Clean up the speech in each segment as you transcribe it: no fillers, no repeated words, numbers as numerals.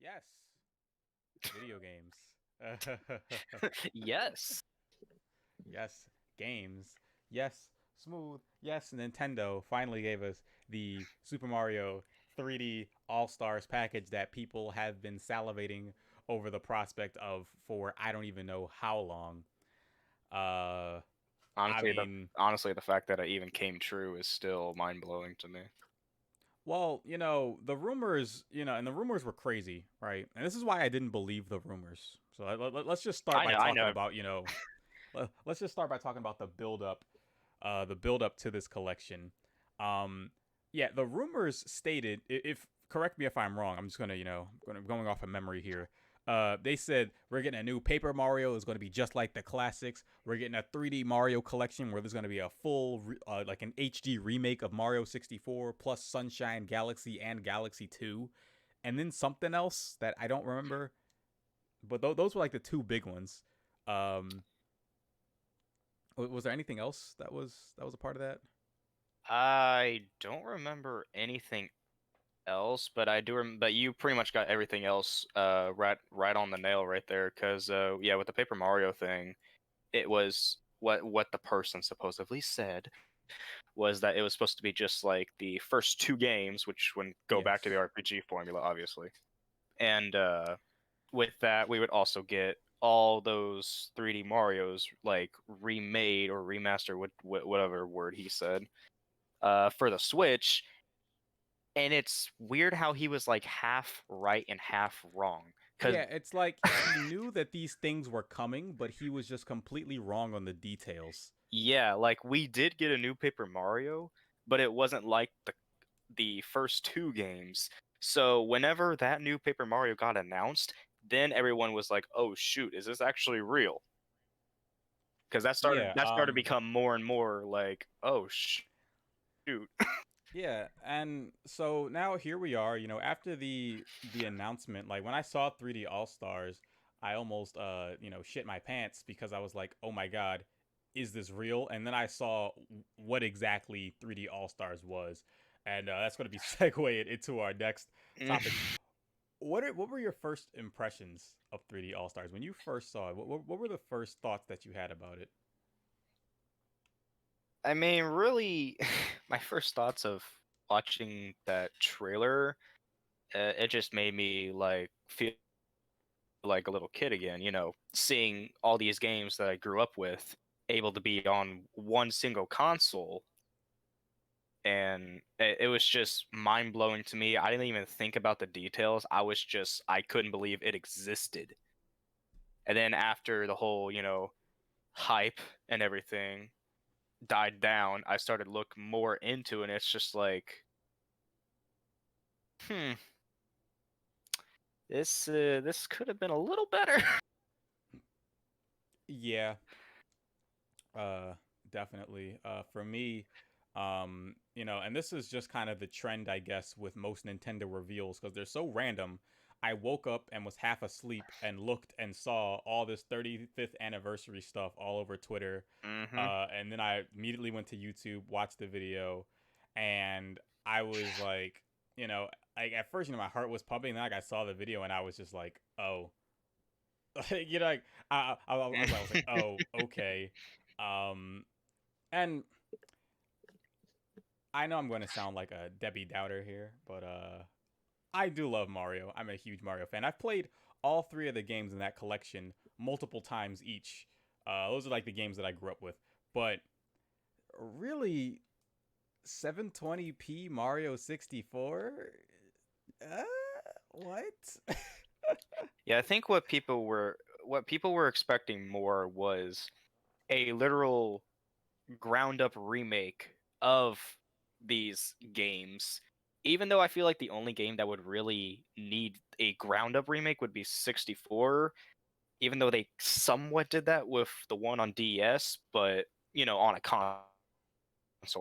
Yes, video games. Yes. Yes, games. Yes, smooth. Yes, Nintendo finally gave us the Super Mario 3D All Stars package that people have been salivating over the prospect of for I don't even know how long. Uh, I Honestly, the mean, honestly the fact that it even came true is still mind-blowing to me. well, the rumors, and the rumors were crazy, right? And this is why I didn't believe the rumors. So let's just start by I talking know. about, let's just start by talking about the build up to this collection. Um, yeah, the rumors stated, if correct me if I'm wrong, I'm just gonna, going off of memory here. They said we're getting a new Paper Mario. It's going to be just like the classics. We're getting a 3D Mario collection where there's going to be a full, like an HD remake of Mario 64 plus Sunshine Galaxy and Galaxy 2, and then something else that I don't remember. But those were like the two big ones. Um, was there anything else that was a part of that? I don't remember anything else, but I do but you pretty much got everything else right on the nail right there. Because yeah, with the Paper Mario thing, it was what the person supposedly said was that it was supposed to be just like the first two games, which would go back to the Yes. RPG formula, obviously. And with that, we would also get all those 3D Marios like remade or remastered, whatever word he said, for the Switch. And it's weird how he was like half right and half wrong. Because Yeah, it's like he knew that these things were coming, but he was just completely wrong on the details. yeah, like we did get a new Paper Mario, but it wasn't like the first two games. So whenever that new Paper Mario got announced, then everyone was like, "Oh shoot, is this actually real?" Because Yeah, that started to become more and more like, "Oh shoot." yeah, and so now here we are, after the announcement, like when I saw 3D All-Stars, I almost shit my pants because I was like, "Oh my god, is this real?" And then I saw what exactly 3D All-Stars was. And that's going to be segued into our next topic. What were your first impressions of 3D All Stars when you first saw it? What were the first thoughts that you had about it? I mean, really, my first thoughts of watching that trailer, it just made me like feel like a little kid again, seeing all these games that I grew up with able to be on one single console. And it was just mind blowing to me. I didn't even think about the details. I couldn't believe it existed. And then after the whole, hype and everything died down, I started to look more into it, and it's just like, hmm, this could have been a little better. Yeah, uh, definitely. For me, and this is just kind of the trend, I guess, with most Nintendo reveals because they're so random. I woke up and was half asleep and looked and saw all this 35th anniversary stuff all over Twitter. Hmm. And then I immediately went to YouTube, watched the video, and I was like, like at first, my heart was pumping. Then like I saw the video and I was just like, oh, like I was like, oh, okay. Um, and I know I'm going to sound like a Debbie Downer here, but I do love Mario. I'm a huge Mario fan. I've played all three of the games in that collection multiple times each. Those are like the games that I grew up with. But really, 720p Mario 64? Uh, what? Yeah, I think what people were expecting more was a literal ground up remake of these games. Even though I feel like the only game that would really need a ground up remake would be 64, even though they somewhat did that with the one on DS, but on a console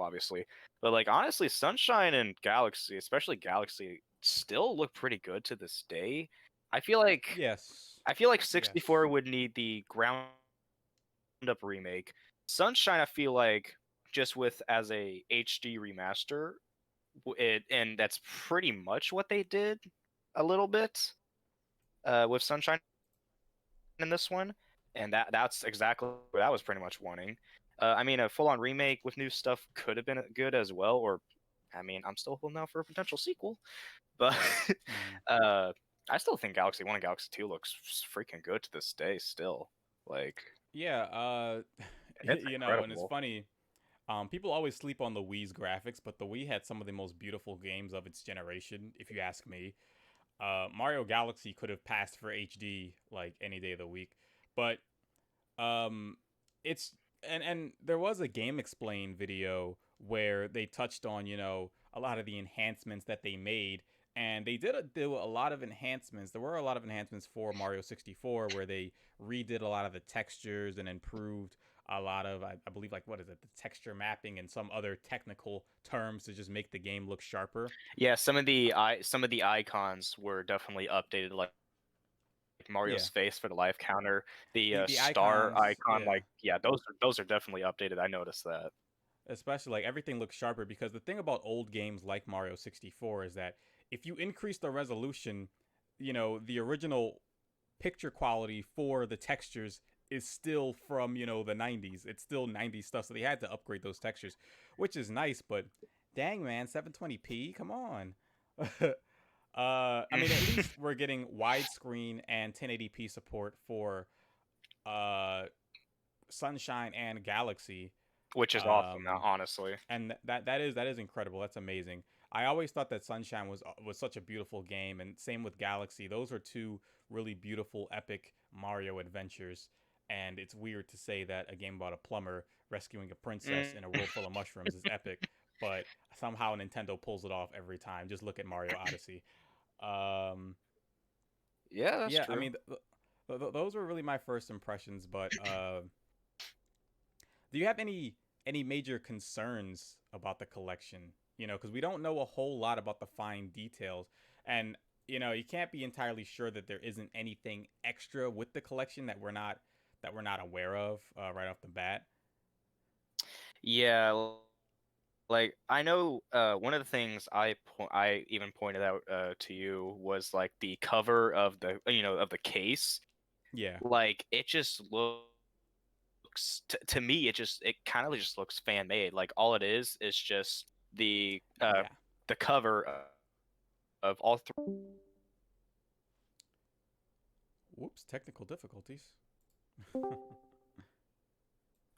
obviously. But like honestly, Sunshine and Galaxy, especially Galaxy, still look pretty good to this day. I feel like Yes. I feel like 64 Yes. would need the ground up remake. Sunshine, I feel like just with as a HD remaster, and that's pretty much what they did a little bit. with Sunshine in this one, and that's exactly what I was pretty much wanting. I mean, a full-on remake with new stuff could have been good as well, or I mean, I'm still holding out for a potential sequel, but Mhm. uh, I still think Galaxy 1 and Galaxy 2 looks freaking good to this day still. Like, Yeah, it's and it's incredible. funny. People always sleep on the Wii's graphics, but the Wii had some of the most beautiful games of its generation, if you ask me. Mario Galaxy could have passed for HD like any day of the week, but um, it's and there was a Game Explain video where they touched on a lot of the enhancements that they made, and they do a lot of enhancements. There were a lot of enhancements for Mario 64 where they redid a lot of the textures and improved a lot of I believe like what is it, the texture mapping and some other technical terms to just make the game look sharper. Yeah, some of the icons were definitely updated, like Yeah, Mario's face for the life counter, the the star icons, icon, yeah, like yeah, those are definitely updated. I noticed that. especially like everything looks sharper because the thing about old games like Mario 64 is that if you increase the resolution, the original picture quality for the textures is still from, the 90s. It's still 90s stuff, so they had to upgrade those textures, which is nice, but dang man, 720p, come on. I mean, at least we're getting widescreen and 1080p support for uh Sunshine and Galaxy. Which is awesome now, Um honestly. and that is incredible. That's amazing. I always thought that Sunshine was such a beautiful game, and same with Galaxy. Those are two really beautiful, epic Mario adventures. And it's weird to say that a game about a plumber rescuing a princess in a Mm. world full of mushrooms is epic, but somehow Nintendo pulls it off every time. Just look at Mario Odyssey. Um, Yeah, that's yeah, I true. mean, those were really my first impressions. But do you have any major concerns about the collection? Because we don't know a whole lot about the fine details, and you can't be entirely sure that there isn't anything extra with the collection that we're not aware of right off the bat. Yeah, like I know one of the things I even pointed out to you was like the cover of the of the case. Yeah, Like it just looks to me it kind of just looks fan made. Like all it is just yeah. the cover of all three. Whoops, technical difficulties.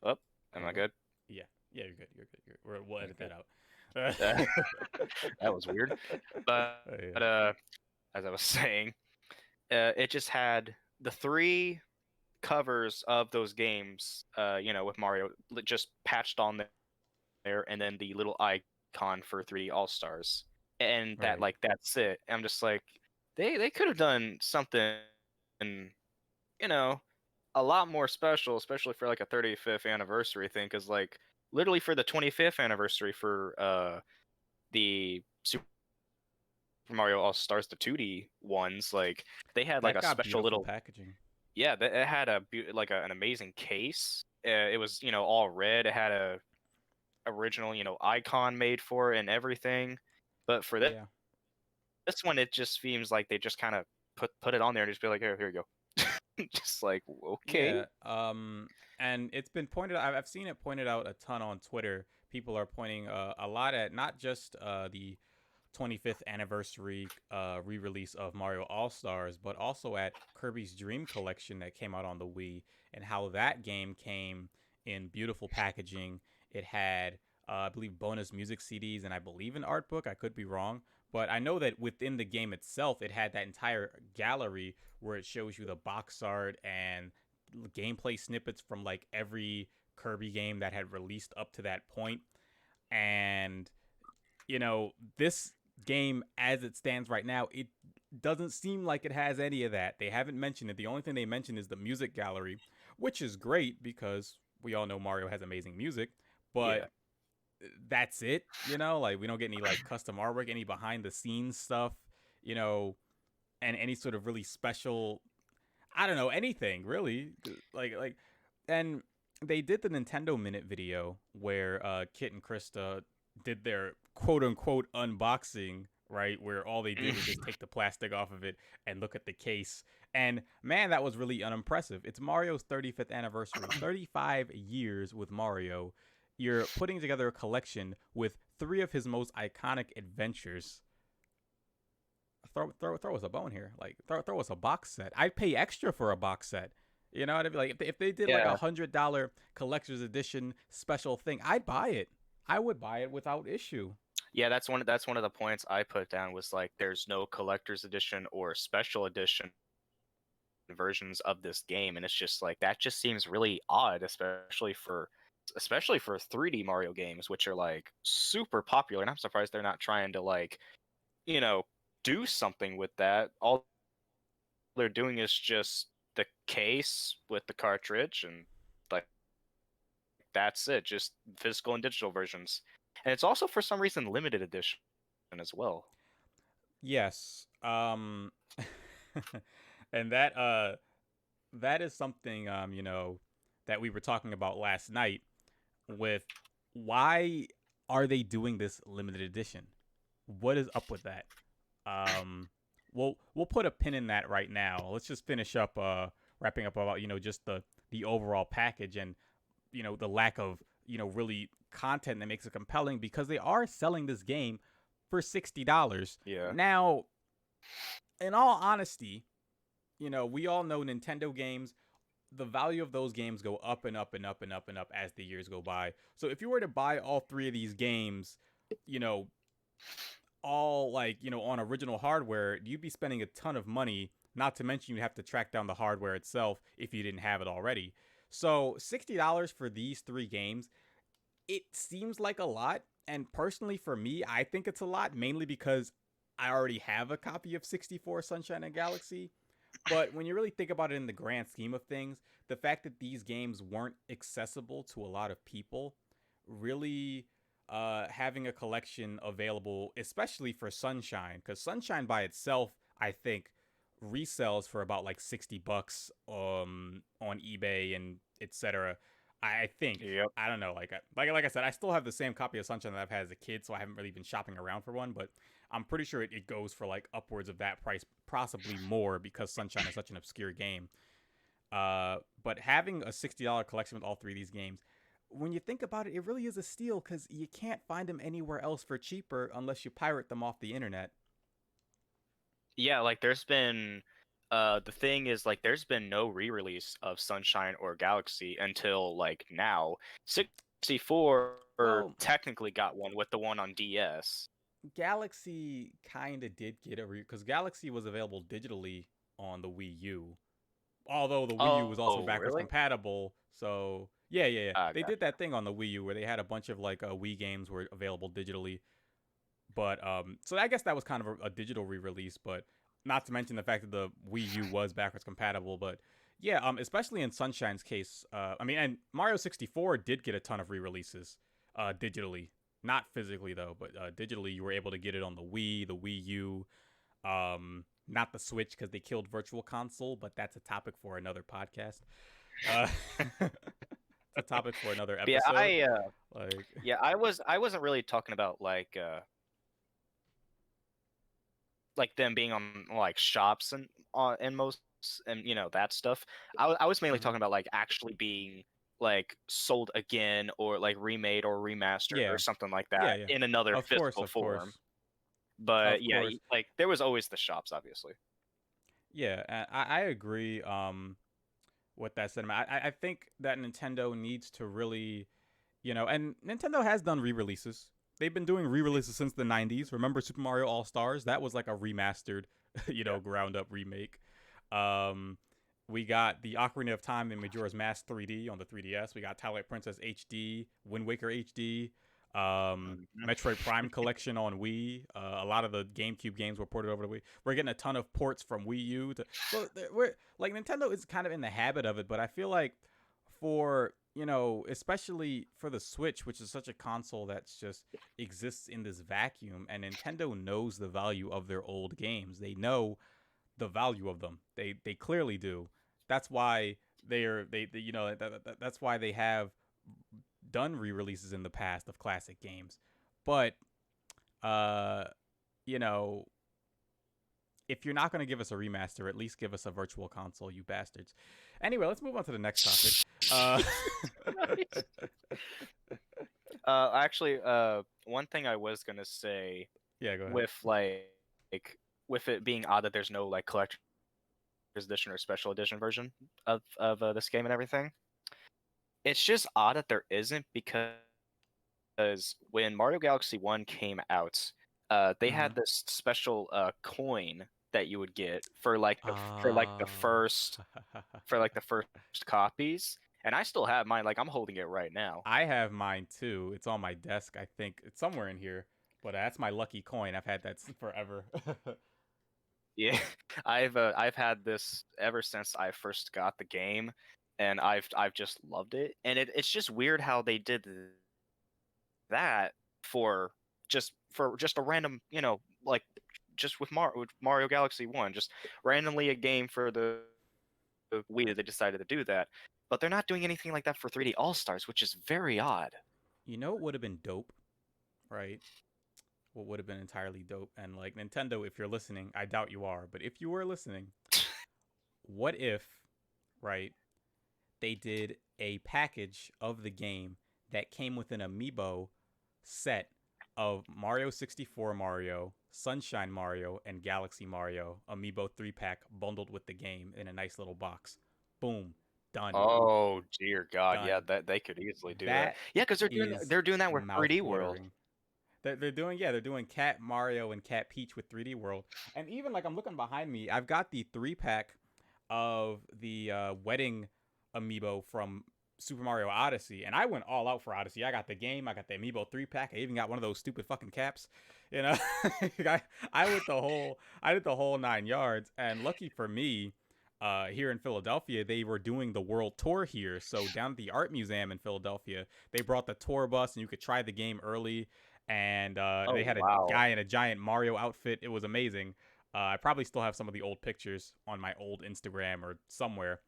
Oh, am I Hello. good? Yeah, yeah, you're good. You're good. We'll edit Okay. that out. Uh, that was weird. But Yeah, as I was saying, it just had the three covers of those games, with Mario just patched on there, and then the little icon for 3D All Stars, and right. that's it. I'm just like, they could have done something, you know, a lot more special, especially for like a 35th anniversary thing, because like literally for the 25th anniversary for the Super Mario All Stars, the 2D ones, like they had like That a got special beautiful little packaging. yeah, it had an amazing case. It was all red. It had a original icon made for it and everything. But for Yeah. this one, it just seems like they just kind of put it on there and just be like, here you go. Just like okay. Yeah, and it's been pointed out. I've seen it pointed out a ton on Twitter. People are pointing a lot at not just the 25th anniversary re-release of Mario All Stars, but also at Kirby's Dream Collection that came out on the Wii, and how that game came in beautiful packaging. It had, I believe, bonus music CDs, and I believe an art book. I could be wrong, but I know that within the game itself, it had that entire gallery where it shows you the box art and gameplay snippets from like every Kirby game that had released up to that point. And this game as it stands right now, it doesn't seem like it has any of that. They haven't mentioned it. The only thing they mention is the music gallery, which is great because we all know Mario has amazing music, but Yeah. that's it. Like we don't get any like custom artwork, any behind the scenes stuff, you know, and any sort of really special, I don't know, anything really. Like and they did the Nintendo Minute video where Kit and Krista did their quote unquote unboxing right? Where all they did was just take the plastic off of it and look at the case. And man, that was really unimpressive. It's Mario's 35th anniversary, 35 years with Mario. You're putting together a collection with three of his most iconic adventures. Throw us a bone here. Like throw us a box set. I'd pay extra for a box set. You know what I mean? Like if they did like Yeah, $100 collector's edition special thing, I'd buy it. I would buy it without issue. yeah, that's one of the points I put down was like there's no collector's edition or special edition versions of this game, and it's just like that just seems really odd, especially for 3D Mario games, which are like super popular, and I'm surprised they're not trying to like, you know, do something with that. All they're doing is just the case with the cartridge and like that's it, just physical and digital versions. And it's also for some reason limited edition as well. Yes. And that is something that we were talking about last night with why are they doing this limited edition? What is up with that? Um we'll put a pin in that right now. Let's just finish up wrapping up about just the overall package and the lack of really content that makes it compelling because they are selling this game for $60. Yeah. Now, in all honesty, we all know Nintendo games, the value of those games go up and up and up and up and up as the years go by. So if you were to buy all three of these games, you know, all like, on original hardware, you'd be spending a ton of money, not to mention you have to track down the hardware itself if you didn't have it already. So $60 for these three games, it seems like a lot. And personally, for me, I think it's a lot, mainly because I already have a copy of 64 Sunshine and Galaxy. But when you really think about it in the grand scheme of things, the fact that these games weren't accessible to a lot of people, really having a collection available, especially for Sunshine, because Sunshine by itself, I think, resells for about like $60 on eBay and etc. I think Yep. I don't know like I said, I still have the same copy of Sunshine that I've had as a kid, so I haven't really been shopping around for one, but I'm pretty sure it goes for like upwards of that price, possibly more, because Sunshine is such an obscure game. But having a $60 collection with all three of these games, when you think about it, it really is a steal because you can't find them anywhere else for cheaper unless you pirate them off the internet. Yeah, like the thing is like there's been no re-release of Sunshine or Galaxy until like now. 64 Well, technically got one with the one on DS. Galaxy kind of did get a because Galaxy was available digitally on the Wii U, although the Wii U was also Oh, backwards really? compatible. So yeah. They Gotcha. did that thing on the Wii U where they had a bunch of like Wii games were available digitally. But so I guess that was kind of a digital re-release. But not to mention the fact that the Wii U was backwards compatible. But yeah, especially in Sunshine's case, I mean, and Mario 64 did get a ton of re-releases digitally, not physically though, but digitally you were able to get it on the Wii, the Wii U, not the Switch because they killed Virtual Console, but that's a topic for another podcast. Uh, it's a topic for another But yeah, episode. Like, I wasn't really talking about like them being on like shops and most and that stuff. I was mainly mhm. talking about like actually being like sold again or like remade or remastered or Yeah, something like yeah, that yeah. in another Of course, physical of form. course, But of yeah, course. like there was always the shops, obviously. Yeah, I agree. With that sentiment, I think that Nintendo needs to really, and Nintendo has done re-releases. They've been doing re-releases since the '90s. Remember Super Mario All Stars? That was like a remastered, Yeah. ground up remake. Um, we got the Ocarina of Time and Majora's Mask 3D on the 3DS. We got Twilight Princess HD, Wind Waker HD, Mhm. Metroid Prime Collection on Wii. A lot of the GameCube games were ported over to Wii. We're getting a ton of ports from Wii U to so we're like Nintendo is kind of in the habit of it, but I feel like for especially for the Switch, which is such a console that's just exists in this vacuum, and Nintendo knows the value of their old games. They know the value of them. They clearly do. That's why they that's why they have done re-releases in the past of classic games. But uh you know, if you're not going to give us a remaster, at least give us a virtual console, you bastards. Anyway, let's move on to the next topic. Christ. Actually, one thing I was gonna say Yeah, go ahead. with like with it being odd that there's no like collector's edition or special edition version of this game and everything. It's just odd that there isn't because when Mario Galaxy 1 came out, they Mm-hmm. had this special coin that you would get for like the Oh. first copies, and I still have mine. Like I'm holding it right now. I have mine too. It's on my desk. I think it's somewhere in here. But that's my lucky coin. I've had that forever. Yeah, I've had this ever since I first got the game, and I've just loved it. And it's just weird how they did that for just a random, like just with Mario Galaxy 1, just randomly a game for the Wii that they decided to do that. But they're not doing anything like that for 3D All Stars, which is very odd. You know what would have been dope, right? What would have been entirely dope, and like Nintendo, if you're listening, I doubt you are, but if you were listening, what if, right, they did a package of the game that came with an amiibo set of Mario 64 Mario, Sunshine Mario, and Galaxy Mario amiibo 3-pack bundled with the game in a nice little box. Boom, done. Oh dear God, yeah, Done. that they could easily do that. That Yeah, because is they're doing that with 3D World. mouth-watering. They're doing Cat Mario and Cat Peach with 3D World, and even like I'm looking behind me, I've got the 3-pack of the wedding amiibo from Super Mario Odyssey, and I went all out for Odyssey. I got the game, I got the amiibo 3-pack, I even got one of those stupid fucking caps. You know, I did the whole 9 yards, and lucky for me, here in Philadelphia, they were doing the world tour here. So down at the Art Museum in Philadelphia, they brought the tour bus, and you could try the game early. And they Oh had a wow. guy in a giant Mario outfit. It was amazing. I probably still have some of the old pictures on my old Instagram or somewhere.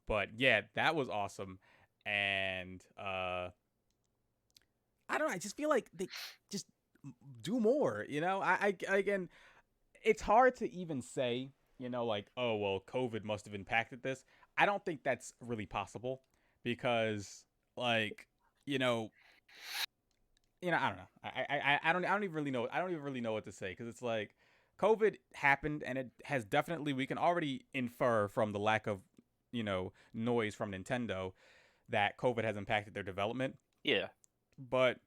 But yeah, that was awesome. And I don't know. I just feel like they just do more. Again, it's hard to even say. Like, oh well, COVID must have impacted this. I don't think that's really possible because, like, you know, I don't know. I don't even really know. I don't even really know what to say because it's like COVID happened and it has definitely, we can already infer from the lack of noise from Nintendo that COVID has impacted their development. Yeah. But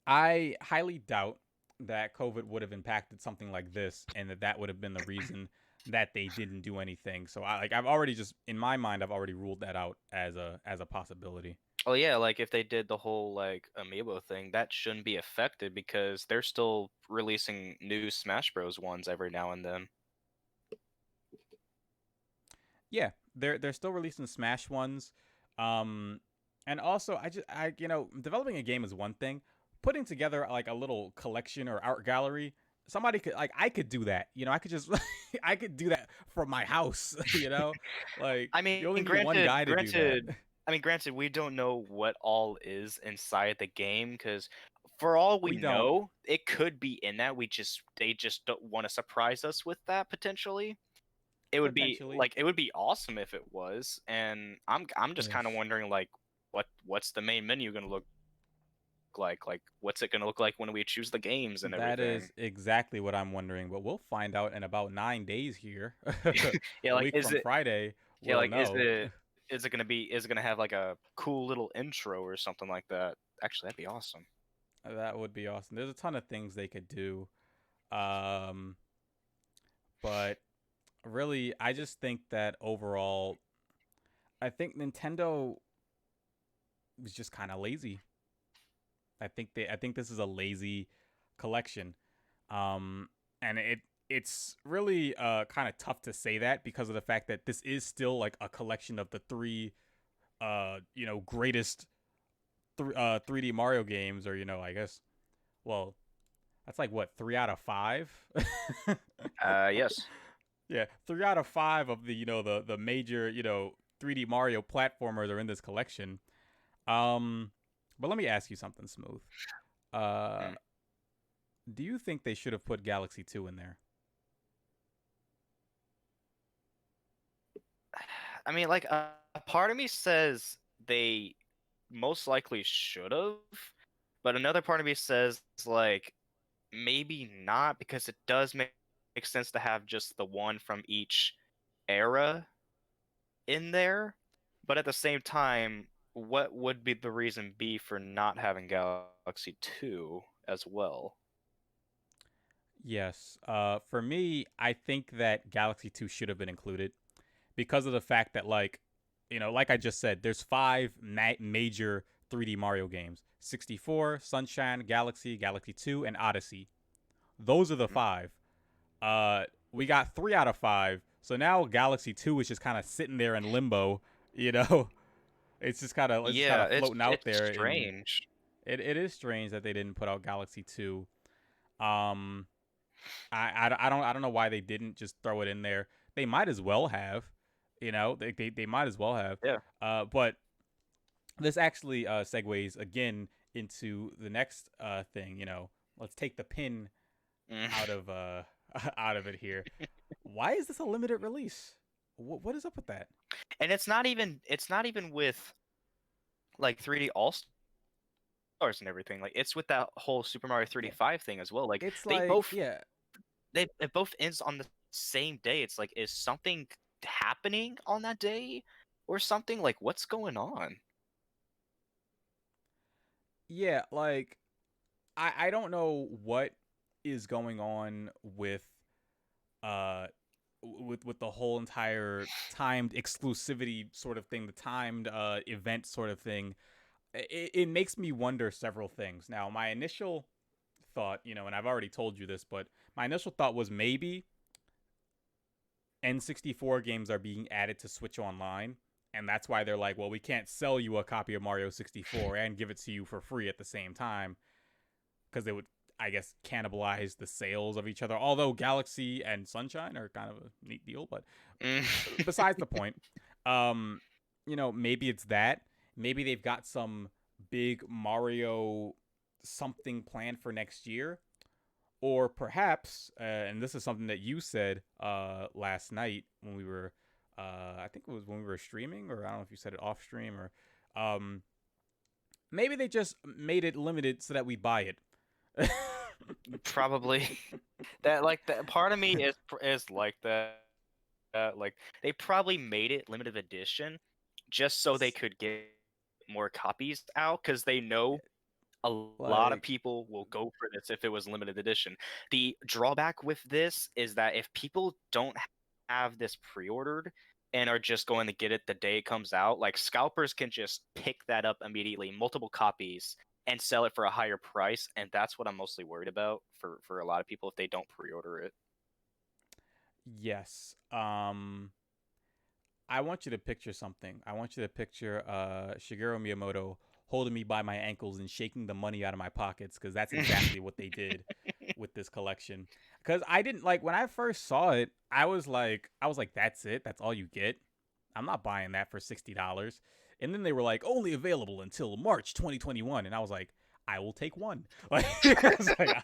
I highly doubt that COVID would have impacted something like this and that would have been the reason that they didn't do anything. So I've already just in my mind I've already ruled that out as a possibility. Oh yeah, like if they did the whole like amiibo thing, that shouldn't be affected because they're still releasing new Smash Bros. Ones every now and then. Yeah, they're still releasing Smash ones. Um and also developing a game is one thing. Putting together like a little collection or art gallery, somebody could like I could do that. I could just I could do that from my house, Like I you mean, only need one granted, guy to do that. granted, I mean, granted, we don't know what all is inside the game because, for all we We don't know, it could be in that. They just don't want to surprise us with that potentially. potentially. It would be awesome if it was, and I'm just kind of Yes. wondering like what's the main menu gonna look like? Like what's it gonna look like when we choose the games and That everything? is exactly what I'm wondering, but we'll find out in about 9 days here. Yeah, A like week from Friday, yeah, we'll like know. is it gonna have like a cool little intro or something like that? Actually, that'd be awesome. That would be awesome. There's a ton of things they could do. Um, but really, I just think that overall, I think Nintendo was just kind of lazy. I think this is a lazy collection. Um, and it's really kind of tough to say that because of the fact that this is still like a collection of the three greatest 3D Mario games, or I guess, well, that's like what, 3 out of 5. Yes. Yeah, 3 out of 5 of the the major 3D Mario platformers are in this collection. Um, but let me ask you something, Smooth. Uh, Hmm. Do you think they should have put Galaxy 2 in there? I mean, like a part of me says they most likely should have, but another part of me says like maybe not because it does make sense to have just the one from each era in there. But at the same time, what would be the reason be for not having Galaxy 2 as well? Yes. For me, I think that Galaxy 2 should have been included because of the fact that, like, like I just said, there's five major 3D Mario games: 64, Sunshine, Galaxy, Galaxy 2, and Odyssey. Those are the Mhm. five. We got 3 out of 5. So now Galaxy 2 is just kind of sitting there in limbo. You know, it's just kind Yeah, of floating out it's there, and strange. it is strange that they didn't put out Galaxy 2. Um, I don't know why they didn't just throw it in there. They might as well have, they might as well have. Yeah. But this actually segues again into the next thing. Let's take the pin Mm. out of out of it here. Why is this a limited release? What is up with that? And it's not even with like 3D All Stars and everything. Like it's with that whole Super Mario 3D Yeah, 5 thing as well. Like it's they like, both yeah, they it both ends on the same day. It's like is something happening on that day or something? Like what's going on? yeah, like I don't know what is going on uh with the whole entire timed exclusivity sort of thing, the timed event sort of thing. It makes me wonder several things. Now, my initial thought, and I've already told you this, but my initial thought was maybe N64 games are being added to Switch Online, and that's why they're like, well, we can't sell you a copy of Mario 64 and give it to you for free at the same time, because they would, I guess, cannibalize the sales of each other. Although Galaxy and Sunshine are kind of a neat deal, but Mm. besides the point, um, maybe it's that. Maybe they've got some big Mario something planned for next year, or perhaps, and this is something that you said last night when we were, I think it was when we were streaming, or I don't know if you said it off stream, or um, maybe they just made it limited so that we buy it. Probably. That part of me is like that. Like they probably made it limited edition just so they could get more copies out because they know a lot of Like, people will go for this if it was limited edition. The drawback with this is that if people don't have this pre-ordered and are just going to get it the day it comes out, like scalpers can just pick that up immediately, multiple copies, and sell it for a higher price, and that's what I'm mostly worried about for a lot of people if they don't pre-order it. yes. I want you to picture something. I want you to picture Shigeru Miyamoto holding me by my ankles and shaking the money out of my pockets, because that's exactly what they did with this collection. Because I didn't like when I first saw it, I was like, that's it. That's all you get. I'm not buying that for $60. And then they were like, only available until March 2021, and I was like, I will take one. Like, I was like,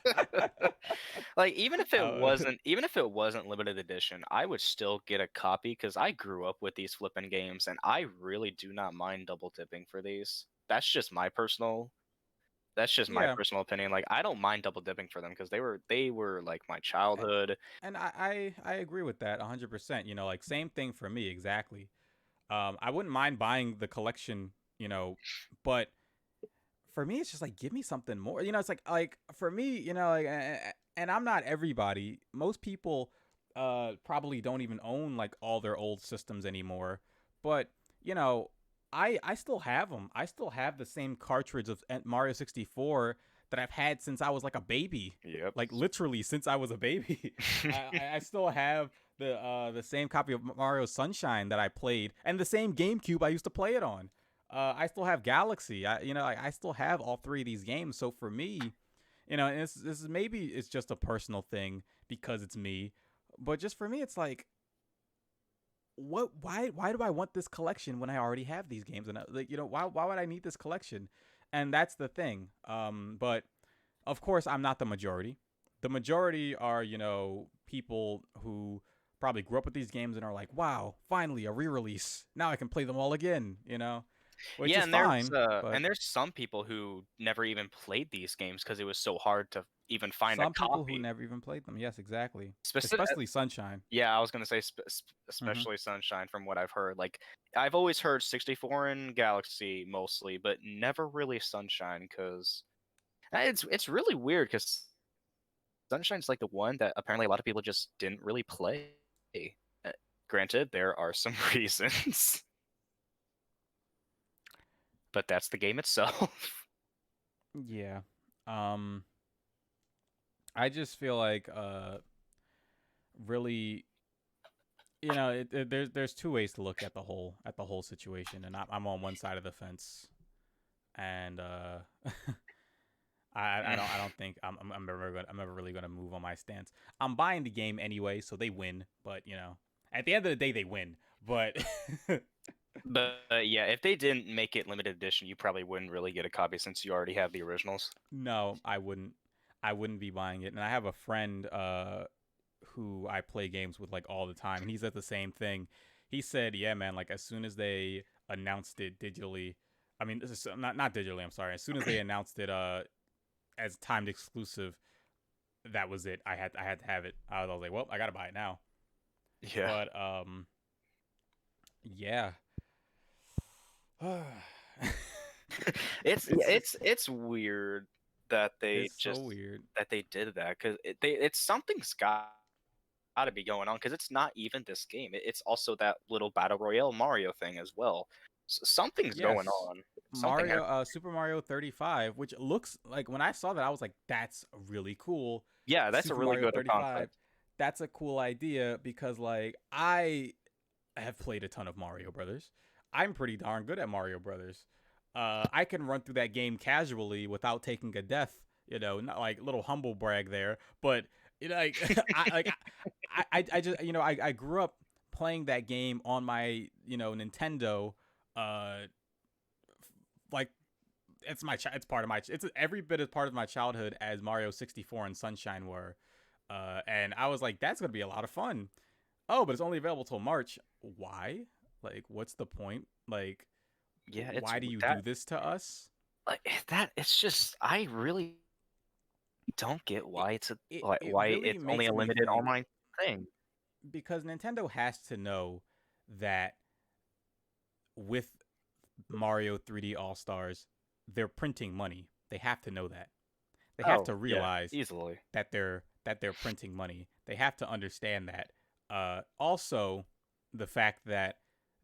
Like uh, even if it wasn't limited edition, I would still get a copy because I grew up with these flipping games and I really do not mind double dipping for these. That's just my yeah. personal opinion. Like I don't mind double dipping for them because they were like my A- childhood. And I agree with that 100%. Like, same thing for me exactly. I wouldn't mind buying the collection, but for me, it's just like, give me something more. It's like for me, like, and I'm not everybody. Most people probably don't even own like all their old systems anymore. But you know, I still have them. I still have the same cartridge of Mario 64 that I've had since I was like a baby. Yep. Like, literally since I was a baby. I still have the same copy of Mario Sunshine that I played, and the same GameCube I used to play it on. I still have Galaxy. I still have all three of these games. So for me, and this is maybe it's just a personal thing because it's me, but just for me, it's like, what? Why do I want this collection when I already have these games? And like, why would I need this collection? And that's the thing. But of course, I'm not the majority. the majority are, people who probably grew up with these games and are like, wow, finally a re-release. Now I can play them all again, which Yeah, is fine, but and there's some people who never even played these games because it was so hard to even find a some people who copy. never even played them. Yes, exactly. Specific, Especially Sunshine. yeah, I was gonna say Hmm. especially Sunshine from what I've heard. Like I've always heard 64 and Galaxy mostly, but never really Sunshine because it's really weird because Sunshine's like the one that apparently a lot of people just didn't really play. Uh, Granted, there are some reasons, but that's the game itself. Yeah. Um I just feel like really, there's two ways to look at the whole situation, and I'm on one side of the fence, and I don't think I'm ever really gonna move on my stance. I'm buying the game anyway, so they win. But at the end of the day, they win. But But yeah, if they didn't make it limited edition, you probably wouldn't really get a copy since you already have the originals. no, I wouldn't. I wouldn't be buying it. And I have a friend who I play games with like all the time, and he said the same thing. He said, "Yeah, man, like as soon as they announced it digitally, I mean, this is not digitally. I'm sorry. As soon as they announced it as timed exclusive, that was it. I had to have it. I was like, well, I gotta buy it now. Yeah. But yeah. It's weird that they It's so just weird. that they did that because it's something's got to be going on because it's not even this game. It's also that little battle royale Mario thing as well. Something's going Yes. on. Something. Super Mario 35, which looks like, when I saw that, I was like, that's really cool. Yeah, that's a Super really Mario good 35, concept. that's a cool idea because like I have played a ton of Mario Brothers. I'm pretty darn good at Mario Brothers. I can run through that game casually without taking a death. Not like little humble brag there, but like I just I grew up playing that game on my Nintendo. Uh, like it's part of my it's every bit as part of my childhood as Mario 64 and Sunshine were. And I was like, that's gonna be a lot of fun. Oh, but it's only available till March. Why? Like, what's the point? Like, Yeah, it's why do you that do this to us? like that. It's just I really don't get It why it's a it why really it's only makes a me limited think, online thing. because Nintendo has to know that with Mario 3D All Stars, they're printing money. They have to know that. They have Oh to yeah, realize easily. that they're printing money. They have to understand that. Also, the fact that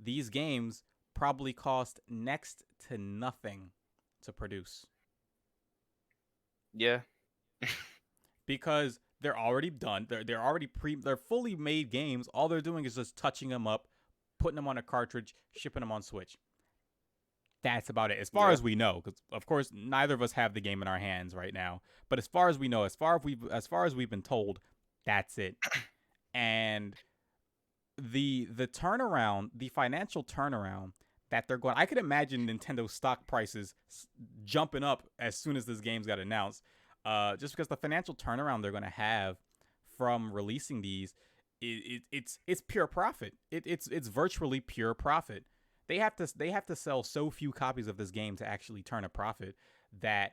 these games probably cost next to nothing to produce Yeah. because they're already done. They're already they're fully made games. All they're doing is just touching them up, putting them on a cartridge, shipping them on Switch. That's about it, as far Yeah. as we know. Because of course, neither of us have the game in our hands right now. But as far as we know, as far as we've been told, that's it. And the turnaround, the financial turnaround that they're going, I could imagine Nintendo stock prices jumping up as soon as this game's got announced. Just because the financial turnaround they're going to have from releasing these, it's pure profit. It's virtually pure profit. They have to sell so few copies of this game to actually turn a profit that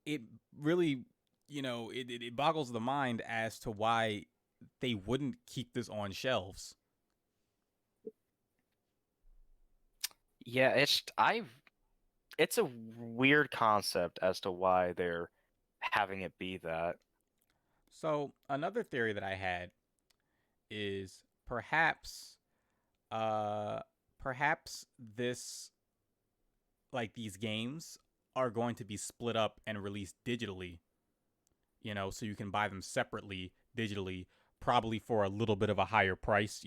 it really, it boggles the mind as to why they wouldn't keep this on shelves. Yeah, it's a weird concept as to why they're having it be that. So another theory that I had is uh perhaps this like these games are going to be split up and released digitally, so you can buy them separately digitally, probably for a little bit of a higher price,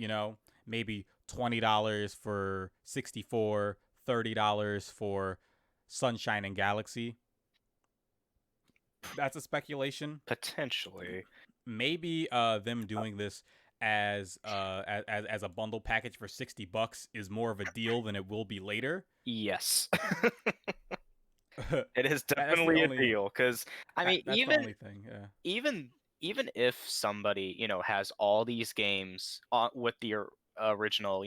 maybe $20 for 64, $30 for Sunshine and Galaxy. That's a speculation. Potentially. Maybe them doing this as a bundle package for $60 is more of a deal than it will be later. Yes. It is That's the definitely a only deal. Because I mean, that's the only thing. Yeah. even even if somebody has all these games with the original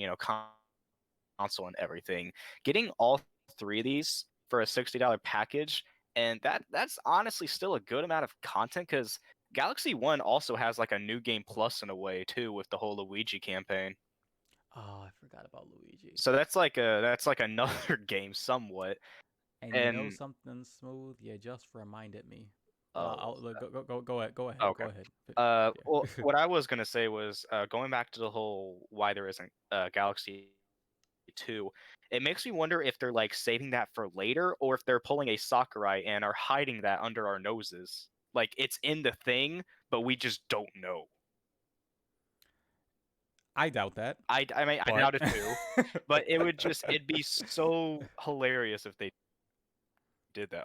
console and everything, getting all three of these for a $60 package, and that's honestly still a good amount of content because Galaxy One also has like a new game plus in a way too with the whole Luigi campaign. Oh, I forgot about Luigi. So that's like another game somewhat. And you know And something smooth? You just reminded me. But oh, what's go ahead. Go ahead. okay. Go ahead. Well, Yeah. what I was gonna say was going back to the whole why there isn't Galaxy 2. It makes me wonder if they're like saving that for later, or if they're pulling a Sakurai and are hiding that under our noses. Like it's in the thing, but we just don't know. I doubt that, I mean, I but doubt it too, but it'd be so hilarious if they did that.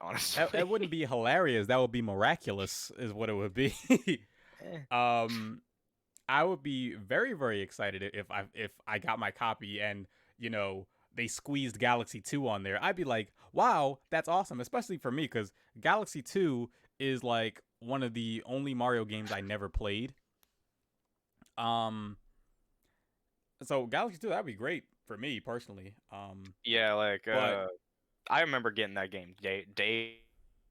it Honestly, wouldn't be hilarious. That would be miraculous, is what it would be. Eh, um, I would be very, very excited if I got my copy and you know they squeezed Galaxy 2 on there. I'd be like, wow, that's awesome, especially for me because Galaxy 2 is like one of the only Mario games I never played. Um, so Galaxy 2 that'd be great for me personally. yeah, like But I remember getting that game day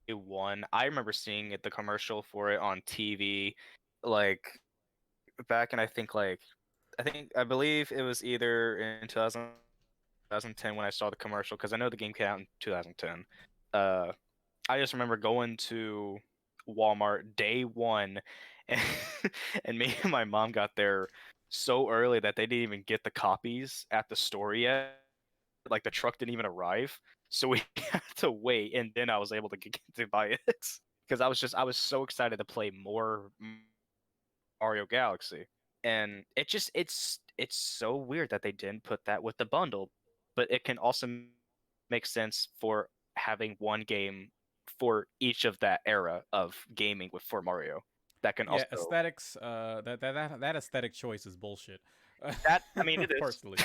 one. I remember seeing the commercial for it on TV, like back in I believe it was either in 2010 when I saw the commercial because I know the game came out in 2010. Uh, I just remember going to Walmart day one, and, and me and my mom got there so early that they didn't even get the copies at the store yet. Like the truck didn't even arrive, so we had to wait, and then I was able to get to buy it because I was so excited to play more Mario Galaxy, and it's so weird that they didn't put that with the bundle, but it can also make sense for having one game for each of that era of gaming with for Mario. That can yeah, also aesthetics. That aesthetic choice is bullshit. that I mean it is. Personally,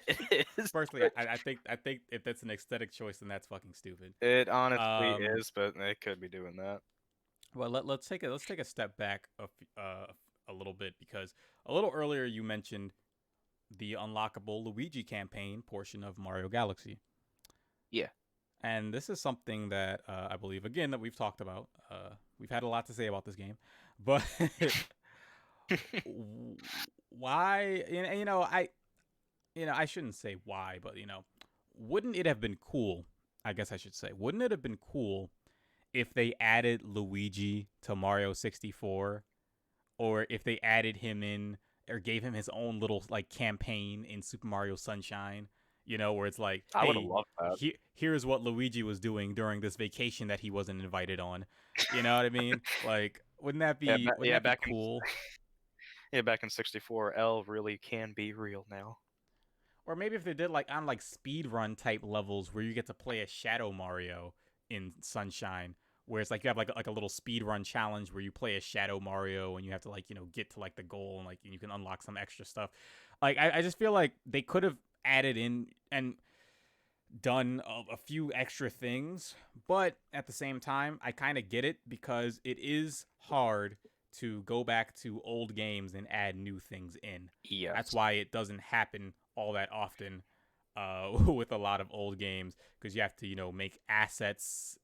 It is. personally, I think if that's an aesthetic choice, then that's fucking stupid. It honestly Um, is, but they could be doing that. well, let's take a step back a little bit because a little earlier you mentioned the unlockable Luigi campaign portion of Mario Galaxy, Yeah. and this is something that I believe again that we've talked about. We've had a lot to say about this game, but why? I shouldn't say why, but wouldn't it have been cool? I guess I should say, wouldn't it have been cool if they added Luigi to Mario 64, or if they added him in or gave him his own little like campaign in Super Mario Sunshine, where it's like, I would have hey, loved that. here's what Luigi was doing during this vacation that he wasn't invited on. You know what I mean? Like, wouldn't Yeah, that be cool? back in 64, L really can be real now. Or maybe if they did like on like speed run type levels where you get to play a Shadow Mario in Sunshine, where it's like you have like a little speed run challenge where you play a Shadow Mario and you have to like get to like the goal and like you can unlock some extra stuff. Like I just feel like they could have added in and done a few extra things, but at the same time, I kind of get it because it is hard to go back to old games and add new things in. That's Yes. why it doesn't happen all that often with a lot of old games because you have to, make assets,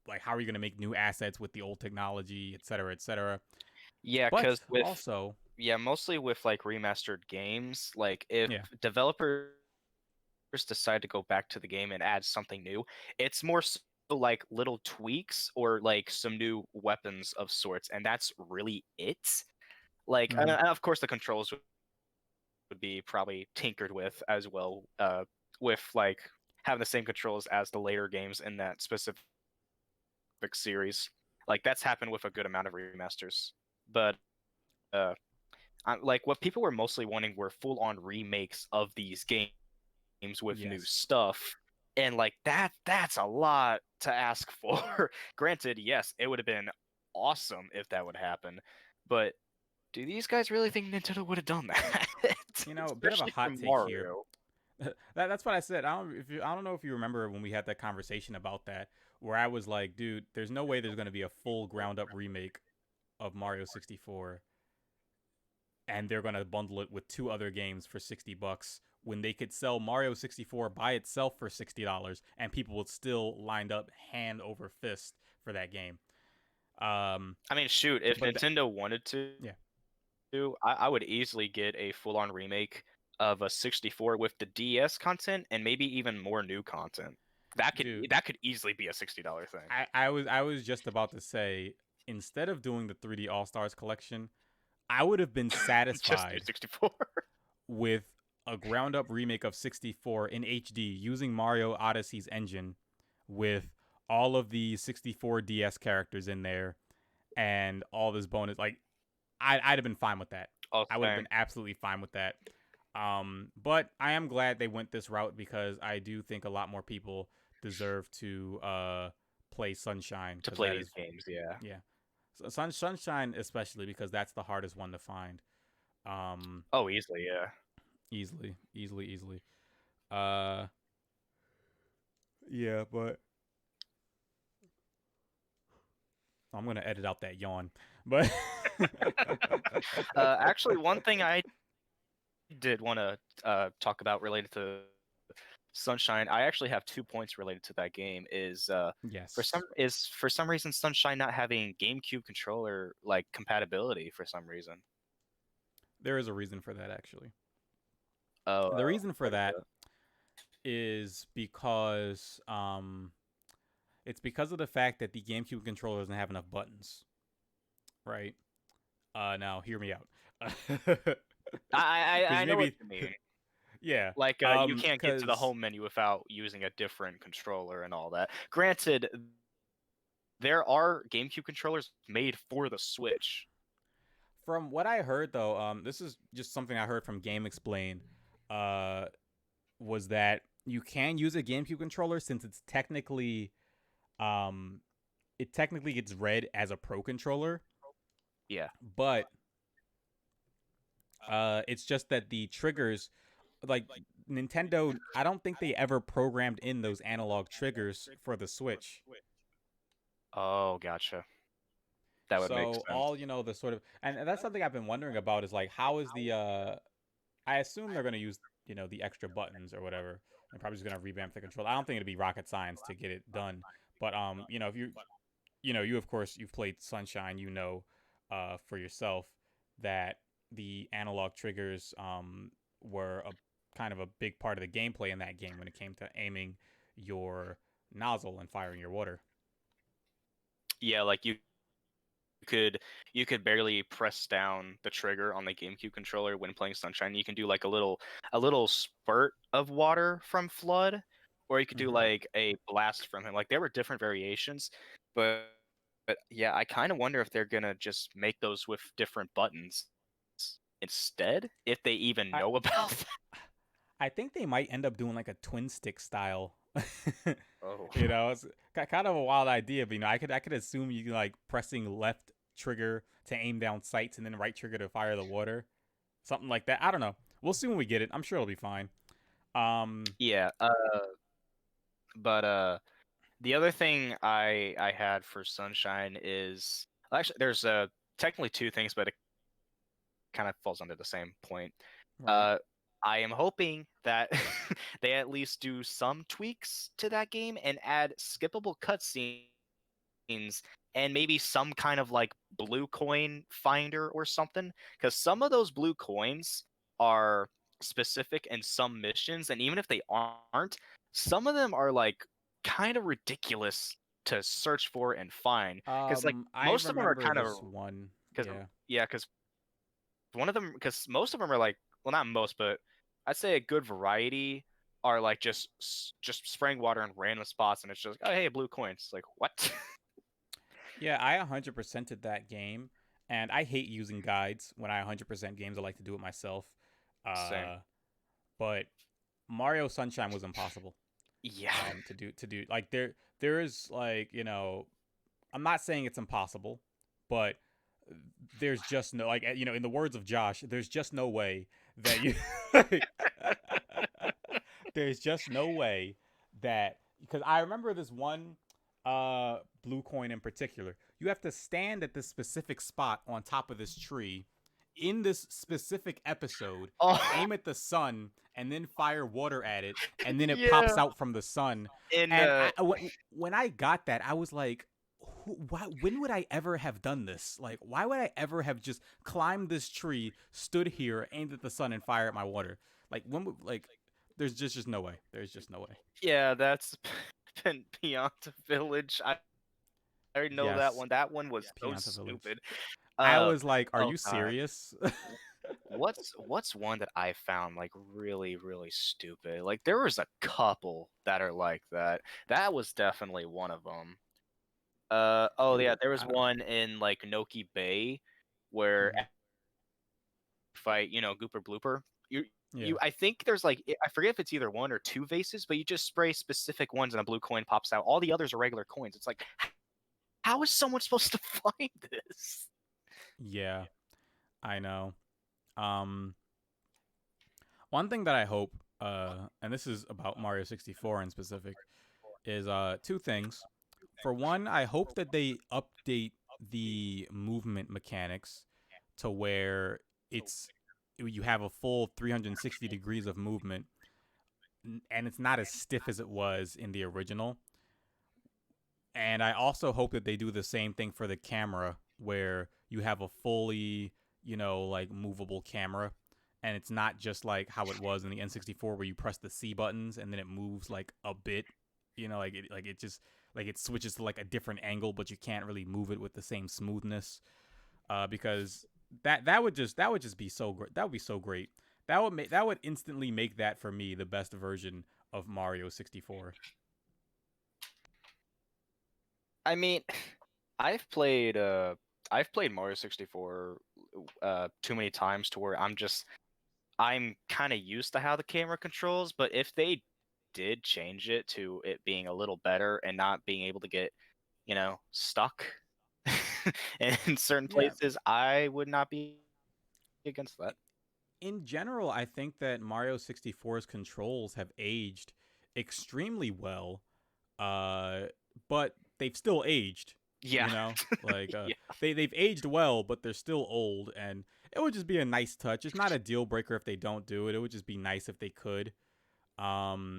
like how are you going to make new assets with the old technology, et cetera, et cetera. Yeah, But because with also, yeah, mostly with like remastered games, like if yeah, developers decide to go back to the game and add something new, it's more so like little tweaks or like some new weapons of sorts, and that's really it. Like, mm-hmm. and of course, the controls would be probably tinkered with as well, with like having the same controls as the later games in that specific series. Like that's happened with a good amount of remasters, but uh, like what people were mostly wanting were full-on remakes of these games with new Yes. stuff, and like that's a lot to ask for. Granted, yes, it would have been awesome if that would happen, but do these guys really think Nintendo would have done that? A bit of a Especially for hot take here. Mario. That's what I said. I don't know if you remember when we had that conversation about that, where I was like, dude, there's no way there's gonna be a full ground up remake of Mario 64, and they're gonna bundle it with two other games for $60 when they could sell Mario 64 by itself for $60 and people would still lined up hand over fist for that game. I mean, shoot, if But Nintendo wanted to, yeah, I would easily get a full-on remake of a 64 with the DS content and maybe even more new content. dude, That could easily be a $60 thing. I was just about to say, instead of doing the 3D All Stars collection, I would have been Just do satisfied 64. with a ground up remake of 64 in HD using Mario Odyssey's engine with all of the 64 DS characters in there and all this bonus. Like, I'd have been fine with that. Oh, I would have same. been absolutely fine with that. But I am glad they went this route because I do think a lot more people deserve to play Sunshine To because play that these is, games, yeah. yeah, Sunshine especially because that's the hardest one to find. Um, Oh, easily, yeah. easily. Uh, yeah, but I'm gonna edit out that yawn. But Actually, one thing I did want to talk about related to Sunshine, I actually have 2 points related to that game. yes, For some reason Sunshine not having GameCube controller like compatibility for some reason. there is a reason for that actually. Oh, The reason for what is that it? is because it's because of the fact that the GameCube controller doesn't have enough buttons, right? Now hear me out. I Because I know what maybe, you mean. yeah, Like you can't get to the because home menu without using a different controller and all that. Granted, there are GameCube controllers made for the Switch. from what I heard though, this is just something I heard from Game Explain, uh, was that you can use a GameCube controller since um, it technically gets read as a Pro controller, Yeah. but it's just that the triggers, like Nintendo, I don't think they ever programmed in those analog triggers for the Switch. Oh, gotcha. That would make So sense. all the sort of, and that's something I've been wondering about is like how is the I assume they're gonna use the extra buttons or whatever. They're probably just gonna revamp the control. I don't think it'd be rocket science to get it done. But if you of course you've played Sunshine, for yourself that the analog triggers were a kind of a big part of the gameplay in that game when it came to aiming your nozzle and firing your water. Yeah, like could you could barely press down the trigger on the GameCube controller when playing Sunshine. You can do like a little spurt of water from Flood, or you could do Mm-hmm. like a blast from him. Like there were different variations, but yeah, I kind of wonder if they're gonna just make those with different buttons instead, if they even I know about that. I think they might end up doing like a twin stick style. Oh. It's kind of a wild idea, but I could assume you like pressing left trigger to aim down sights and then right trigger to fire the water, something like that. I don't know. We'll see when we get it. I'm sure it'll be fine. Um, Yeah, but the other thing I had for Sunshine is actually there's technically two things, but it kind of falls under the same point. right. Uh, I am hoping that they at least do some tweaks to that game and add skippable cutscenes and maybe some kind of like blue coin finder or something. Because some of those blue coins are specific in some missions, and even if they aren't, some of them are like kind of ridiculous to search for and find. Because like I most of them are remember kind of this one. because Yeah. yeah, because one of them because most of them are like well not most but I'd say a good variety are like just spraying water in random spots and it's just like, oh hey a blue coin. It's like what? Yeah, I 100%ed that game, and I hate using guides when I 100% games. I like to do it myself. Same. Uh, but Mario Sunshine was impossible. Yeah. To do like there is like I'm not saying it's impossible, but there's just no like in the words of Josh, there's just no way that you there's just no way that, because I remember this one blue coin in particular. You have to stand at this specific spot on top of this tree in this specific episode, Oh, aim at the sun, and then fire water at it, and then it yeah. pops out from the sun. In And when I got that, I was like, when would I ever have done this? Like, why would I ever have just climbed this tree, stood here, aimed at the sun, and fire at my water? Like, there's just no way. There's just no way. yeah, that's Beyond the Village. I already know that Yes, one. That one was so Pianta Village. stupid. I Uh, was like, are oh you god. serious? What's one that I found like really really stupid? Like there was a couple that are like that. That was definitely one of them. Oh yeah, there was I don't know. one in like Noki Bay where Hmm. fight, Gooper Blooper. Yeah. I think there's like I forget if it's either one or two vases, but you just spray specific ones and a blue coin pops out. All the others are regular coins. It's like how is someone supposed to find this? Yeah, I know. Um, One thing that I hope, and this is about Mario 64 in specific, is two things. For one, I hope that they update the movement mechanics to where it's you have a full 360 degrees of movement, and it's not as stiff as it was in the original. And I also hope that they do the same thing for the camera, where you have a fully, like movable camera, and it's not just like how it was in the N64, where you press the C buttons and then it moves like a bit, like it just like it switches to like a different angle, but you can't really move it with the same smoothness. Because that would just be so great. That would be so great. That would instantly make that for me the best version of Mario 64. I mean, I've played Mario 64 too many times to where I'm kind of used to how the camera controls, but if they did change it to it being a little better and not being able to get, stuck in certain Yeah, places, I would not be against that. in general, I think that Mario 64's controls have aged extremely well, uh, but they've still aged. Yeah. Like Yeah. they've aged well, but they're still old, and it would just be a nice touch. It's not a deal breaker if they don't do it. It would just be nice if they could.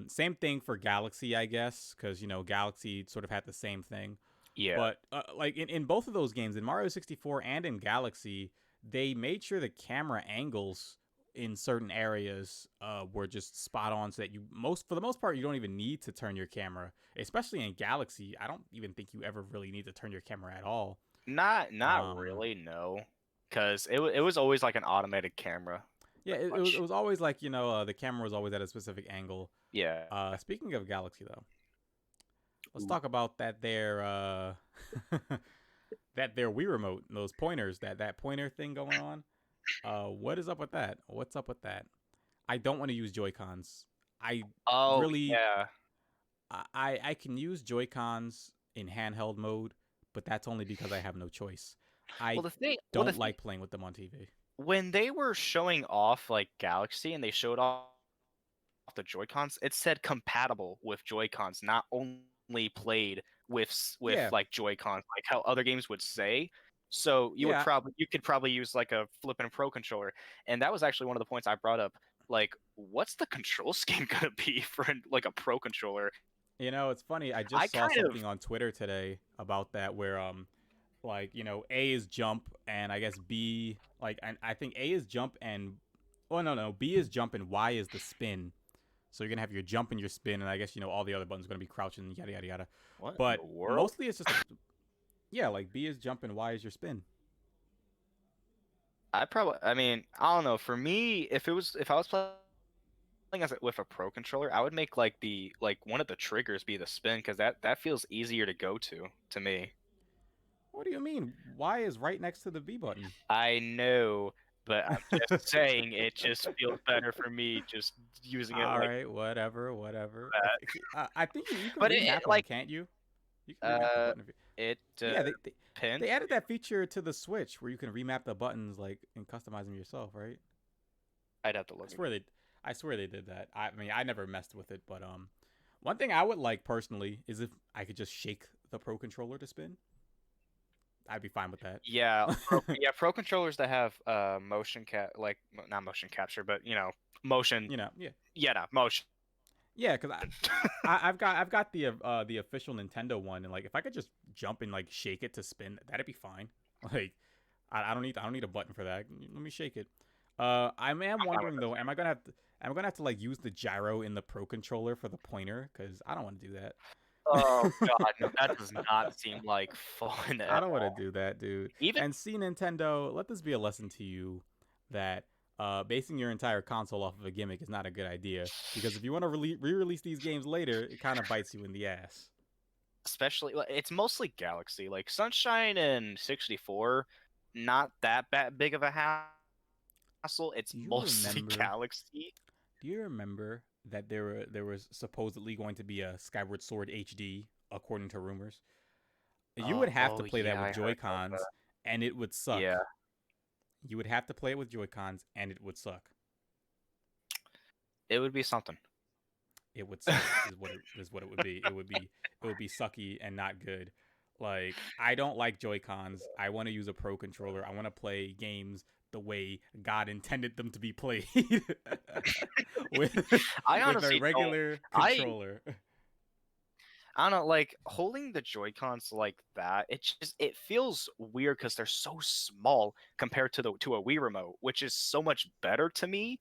Same thing for Galaxy, I guess, because Galaxy sort of had the same thing. Yeah. But like in both of those games, in Mario 64 and in Galaxy, they made sure the camera angles in certain areas were just spot on, so that for the most part you don't even need to turn your camera. Especially in Galaxy, I don't even think you ever really need to turn your camera at all. Not Um, really, no. Because it was always like an automated camera, yeah, pretty it much. was always like the camera was always at a specific angle. Yeah. Speaking of Galaxy though, let's Ooh. talk about that their Wii remote, those pointers, that pointer thing going on. What is up with that? What's up with that? I don't want to use Joy Cons. I Oh, really, yeah. I can use Joy Cons in handheld mode, but that's only because I have no choice. I The don't thing like playing with them on TV. when they were showing off like Galaxy and they showed off the Joy-Cons, it said compatible with Joy-Cons, not only played with Yeah, like Joy-Cons, like how other games would say. So yeah. you could probably use like a flippin' Pro controller, and that was actually one of the points I brought up. Like, what's the control scheme gonna be for like a Pro controller? It's funny. I I just saw kind of something on Twitter today about that, where like A is jump, and I guess B, like, and I think A is jump, and oh, no, B is jump and Y is the spin. So you're gonna have your jump and your spin, and I guess all the other buttons are gonna be crouching, yada yada yada. what in the But world? mostly it's just yeah, like B is jump and Y is your spin. I mean, I don't know. For me, if I was playing with a pro controller, I would make like the like one of the triggers be the spin because that feels easier to go to me. What do you mean? Y is right next to the B button. I know, but I'm just saying it just feels better for me just using it All like right, whatever. that. I think you can But remap them, like can't you? You can remap the uh button. it Yeah, they pin. added that feature to the Switch where you can remap the buttons like and customize them yourself, right? I'd have to I look. swear they I swear they did that. I mean, I never messed with it, but one thing I would like personally is if I could just shake the Pro controller to spin. I'd be fine with that. Pro controllers that have not motion capture, but motion. Yeah, Yeah, no, motion. yeah, because I've got the official Nintendo one, and like if I could just jump and like shake it to spin, that'd be fine. Like I don't need a button for that. Let me shake it. I am wondering though, am I gonna have to like use the gyro in the Pro controller for the pointer? Because I don't want to do that. Oh god, no, that does not seem like fun I at don't want to all. do that, dude. Even And see, Nintendo, let this be a lesson to you that basing your entire console off of a gimmick is not a good idea. Because if you want to re-release these games later, it kind of bites you in the ass. especially it's mostly Galaxy, like Sunshine and 64, not that big of a hassle. It's Do you mostly remember? Galaxy. Do you remember that there was supposedly going to be a Skyward Sword HD, according to rumors? You would have to Oh play that yeah, with I heard Joy about Cons, that. and it would suck. Yeah, You would have to play it with Joy Cons, and it would suck. it would be something. It would suck is what it would be. It would be sucky and not good. Like I don't like Joy Cons. I want to use a Pro controller. I want to play games the way God intended them to be played with I with a honestly don't. regular I controller. I don't know, like holding the Joy Cons like that. It feels weird because they're so small compared to the to a Wii remote, which is so much better to me.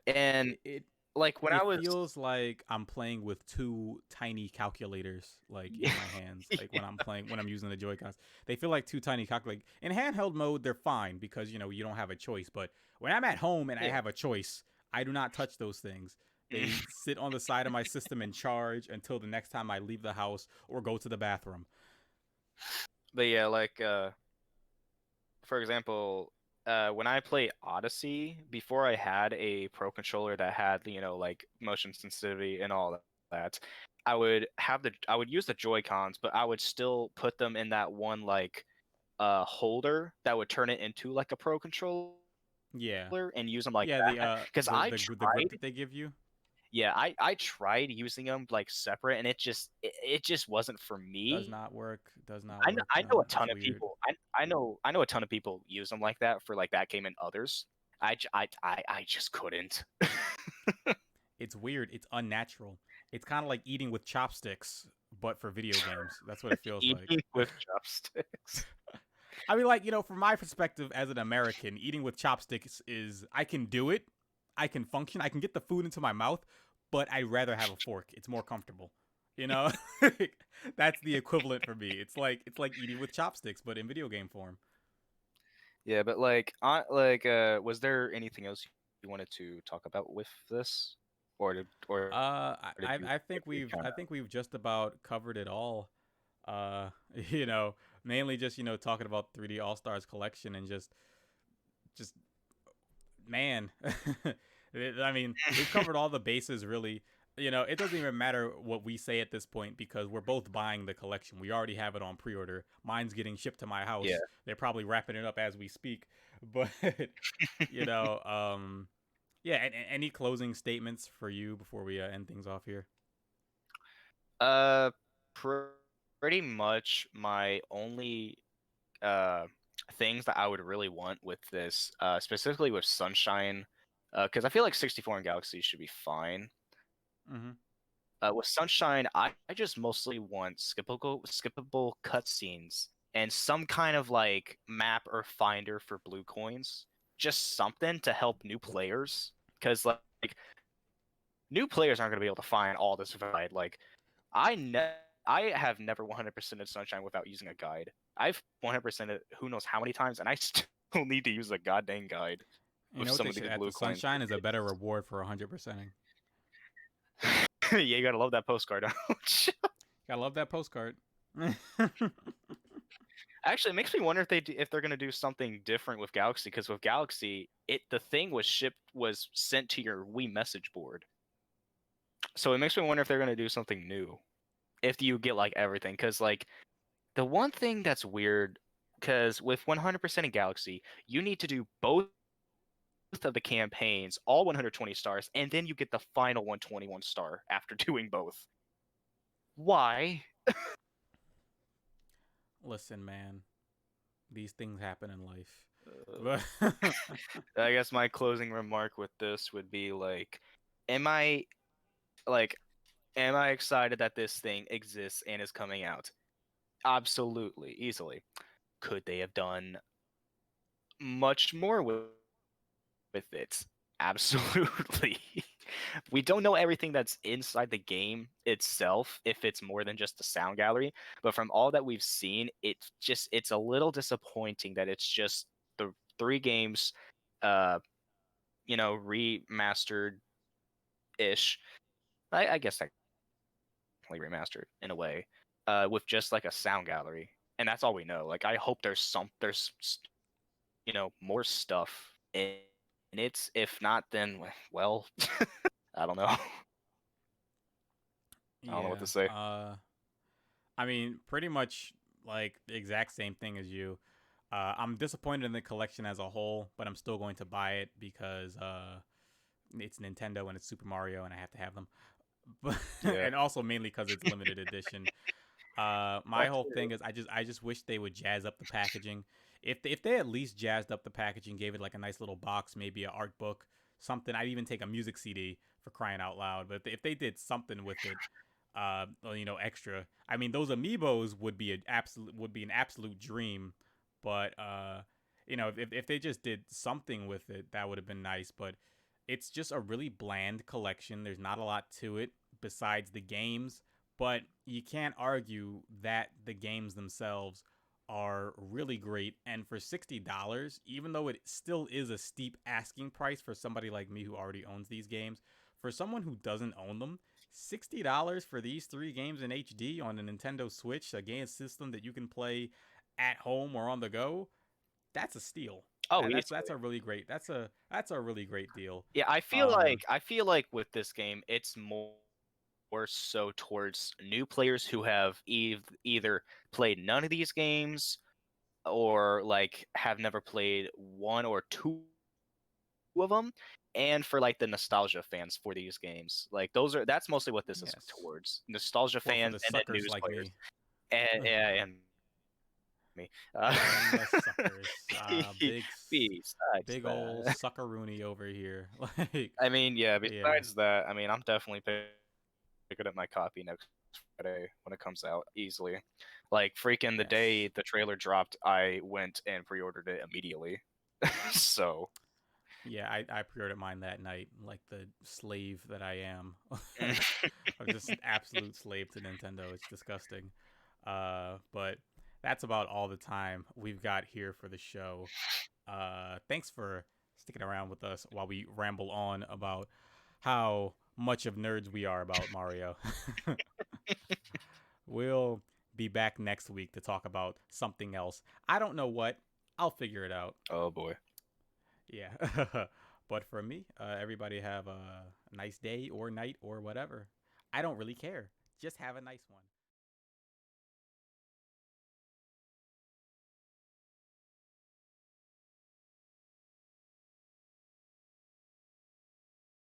And It, it like when I it was feels like I'm playing with two tiny calculators like in my hands. Like when I'm using the Joy Cons, they feel like two tiny calculators. In handheld mode, they're fine because you don't have a choice. But when I'm at home and I yeah. have a choice, I do not touch those things. They sit on the side of my system and charge until the next time I leave the house or go to the bathroom. But yeah, like for example, when I play Odyssey, before I had a Pro controller that had like motion sensitivity and all that, I would use the Joy Cons, but I would still put them in that one like holder that would turn it into like a Pro controller Yeah, and use them like yeah. that. Because I The grip tried, that they give you. yeah, I tried using them like separate, and it just wasn't for Does me. not work. Does not work. I know No, a it's ton of weird. people. I know a ton of people use them like that for like that game and others. I just couldn't. It's weird. It's unnatural. It's kind of like eating with chopsticks, but for video games. That's what it feels like. Eating with chopsticks. I mean, like, from my perspective as an American, eating with chopsticks is, I can do it. I can function. I can get the food into my mouth, but I'd rather have a fork. It's more comfortable. You know? That's the equivalent for me. It's like eating with chopsticks, but in video game form. Yeah, but was there anything else you wanted to talk about with this, or did you I kind think we've just about covered it all. Uh, you know, mainly just talking about 3D All Stars collection and just man, I mean, we've of? covered all the bases really. It doesn't even matter what we say at this point because we're both buying the collection. We already have it on pre-order. Mine's getting shipped to my Yeah. house. They're probably wrapping it up as we speak. But you know, yeah. And any closing statements for you before we end things off here? Uh, pretty much my only uh things that I would really want with this, specifically with Sunshine, because I feel like 64 and Galaxy should be fine. Mm-hmm. With Sunshine, I just mostly want skippable cutscenes and some kind of like map or finder for blue coins. Just something to help new players, because like new players aren't going to be able to find all this variety. Like I have never 100%ed Sunshine without using a guide. I've 100%ed who knows how many times, and I still need to use a goddamn guide You with know what some they of should these add to blue coins. Sunshine is a better reward for 100%ing. Yeah, you gotta love that postcard. I love that postcard. Actually, it makes me wonder if they're gonna do something different with Galaxy, because with Galaxy, the thing was sent to your Wii message board. So it makes me wonder if they're gonna do something new. If you get like everything, because like the one thing that's weird, because with 100% in Galaxy, you need to do both of the campaigns, all 120 stars, and then you get the final 121 star after doing both. Why? Listen, man, these things happen in Uh, life. I guess my closing remark with this would be like, am I like, am I excited that this thing exists and is coming out? Absolutely, easily. Could they have done much more with it? Absolutely. We don't know everything that's inside the game itself, if it's more than just the sound gallery, but from all that we've seen, it's a little disappointing that it's just the 3 games uh remastered ish. I guess technically remastered in a way, with just like a sound gallery. And that's all we know. Like I hope there's more stuff in it. If not, then well, I don't know. I don't know what Yeah. to say. I mean, pretty much like the exact same thing as you. I'm disappointed in the collection as a whole, but I'm still going to buy it because it's Nintendo and it's Super Mario and I have to have them. But Yeah. and also mainly because it's limited edition. My That whole too. thing is I just wish they would jazz up the packaging. If they at least jazzed up the packaging, gave it like a nice little box, maybe an art book, something. I'd even take a music CD for crying out loud. But if they did something with it, extra. I mean, those amiibos would be an absolute dream. But if they just did something with it, that would have been nice. But it's just a really bland collection. There's not a lot to it besides the games, but you can't argue that the games themselves are really great. And for $60, even though it still is a steep asking price for somebody like me who already owns these games, for someone who doesn't own them, $60 for these 3 games in HD on a Nintendo Switch, a game system that you can play at home or on the go, that's a steal. Oh, That's easily. a really great that's a really great deal. Yeah, I feel Um, like I feel like with this game, it's more so towards new players who have either played none of these games or like have never played one or two of them, and for like the nostalgia fans for these games. Like that's mostly what this is yes, towards. Nostalgia or for fans the and then suckers news like players. me. And me. Uh, And the suckers. besides Big old that, suckaroony over here. Like, I mean, yeah. yeah, Besides that, I mean, I'm definitely picking up my copy next Friday when it comes out easily. Like freaking the yes, day the trailer dropped, I went and pre-ordered it immediately. So, yeah. I pre-ordered mine that night, like the slave that I am. I'm just an absolute slave to Nintendo. It's disgusting. But that's about all the time we've got here for the show. Thanks for sticking around with us while we ramble on about how much of nerds we are about Mario. We'll be back next week to talk about something else. I don't know what. I'll figure it out. oh boy. Yeah. But for me, everybody have a nice day or night or whatever. I don't really care. Just have a nice one.